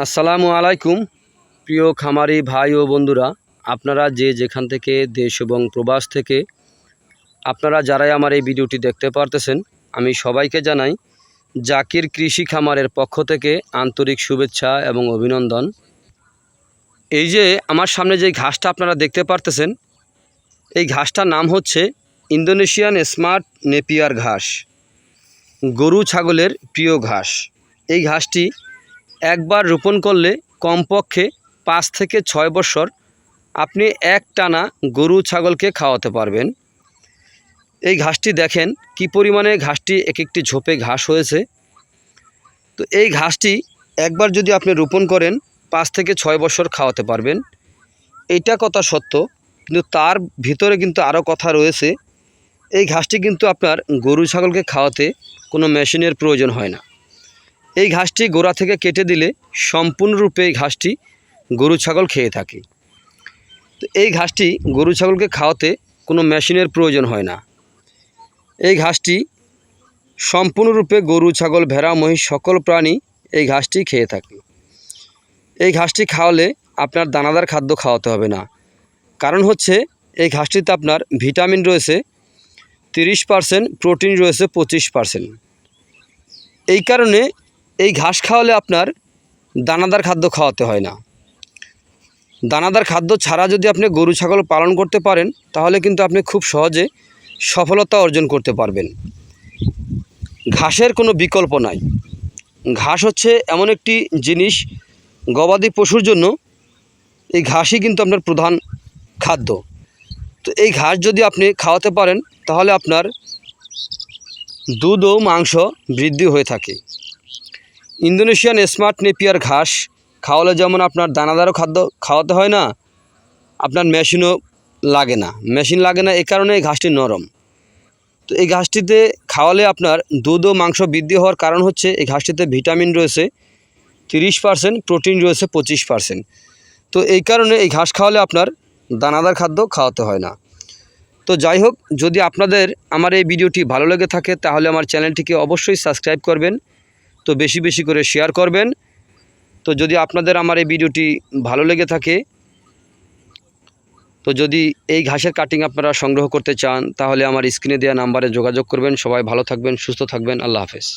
আসসালামু আলাইকুম প্রিয় খামারি ভাই ও বন্ধুরা, আপনারা যে যেখান থেকে দেশ এবং প্রবাস থেকে আপনারা যারাই আমার এই ভিডিওটি দেখতে পারতেছেন, আমি সবাইকে জানাই জাকির কৃষি খামারের পক্ষ থেকে আন্তরিক শুভেচ্ছা এবং অভিনন্দন। এই যে আমার সামনে যে ঘাসটা আপনারা দেখতে পারতেছেন, এই ঘাসটার নাম হচ্ছে ইন্দোনেশিয়ান স্মার্ট নেপিয়ার ঘাস, গরু ছাগলের প্রিয় ঘাস। এই ঘাসটি একবার রোপণ করলে কমপক্ষে 5 থেকে 6 বছর আপনি একটানা গরু ছাগলকে খাওয়াতে পারবেন। এই ঘাসটি দেখেন কি পরিমাণে ঘাসটি এক একটি ঝোপে ঘাস হয়েছে। তো এই ঘাসটি একবার যদি আপনি রোপণ করেন 5 থেকে 6 বছর খাওয়াতে পারবেন। এইটা কথা সত্য, কিন্তু তার ভিতরে কিন্তু আরও কথা রয়েছে। এই ঘাসটি কিন্তু আপনার গরু ছাগলকে খাওয়াতে কোনো মেশিনের প্রয়োজন হয় না। এই ঘাসটি গোড়া থেকে কেটে দিলে সম্পূর্ণরূপে এই ঘাসটি গরু ছাগল খেয়ে থাকে। তো এই ঘাসটি গরু ছাগলকে খাওয়াতে কোনো মেশিনের প্রয়োজন হয় না। এই ঘাসটি সম্পূর্ণরূপে গরু ছাগল ভেড়া মহিষ সকল প্রাণী এই ঘাসটি খেয়ে থাকে। এই ঘাসটি খাওয়ালে আপনার দানাদার খাদ্য খাওয়াতে হবে না। কারণ হচ্ছে এই ঘাসটিতে আপনার ভিটামিন রয়েছে 30%, প্রোটিন রয়েছে 25%। এই কারণে এই ঘাস খাওয়ালে আপনার দানাদার খাদ্য খাওয়াতে হয় না। দানাদার খাদ্য ছাড়া যদি আপনি গরু ছাগল পালন করতে পারেন, তাহলে কিন্তু আপনি খুব সহজে সফলতা অর্জন করতে পারবেন। ঘাসের কোনো বিকল্প নাই। ঘাস হচ্ছে এমন একটি জিনিস, গবাদি পশুর জন্য এই ঘাসই কিন্তু আপনার প্রধান খাদ্য। তো এই ঘাস যদি আপনি খাওয়াতে পারেন, তাহলে আপনার দুধ ও মাংস বৃদ্ধি হয়ে থাকে। ইন্দোনেশিয়ান স্মার্ট নেপিয়ার ঘাস খাওয়ালে যেমন আপনার দানাদারও খাদ্য খাওয়াতে হয় না, আপনার মেশিন লাগে না। এই কারণে এই ঘাসটি নরম। তো এই ঘাসটিতে খাওয়ালে আপনার দুধ ও মাংস বৃদ্ধি হওয়ার কারণ হচ্ছে এই ঘাসটিতে ভিটামিন রয়েছে 30%, প্রোটিন রয়েছে 25%। তো এই কারণে এই ঘাস খাওয়ালে আপনার দানাদার খাদ্য খাওয়াতে হয় না। তো যাই হোক, যদি আপনাদের আমার এই ভিডিওটি ভালো লেগে থাকে, তাহলে আমার চ্যানেলটিকে অবশ্যই সাবস্ক্রাইব করবেন। তো বেশি বেশি করে শেয়ার করবেন। তো যদি আপনাদের আমার এই ভিডিওটি ভালো লেগে থাকে, তো যদি এই ঘাসের কাটিং আপনারা সংগ্রহ করতে চান, তাহলে আমার স্ক্রিনে দেওয়া নাম্বারে যোগাযোগ করবেন। সবাই ভালো থাকবেন, সুস্থ থাকবেন। আল্লাহ হাফেজ।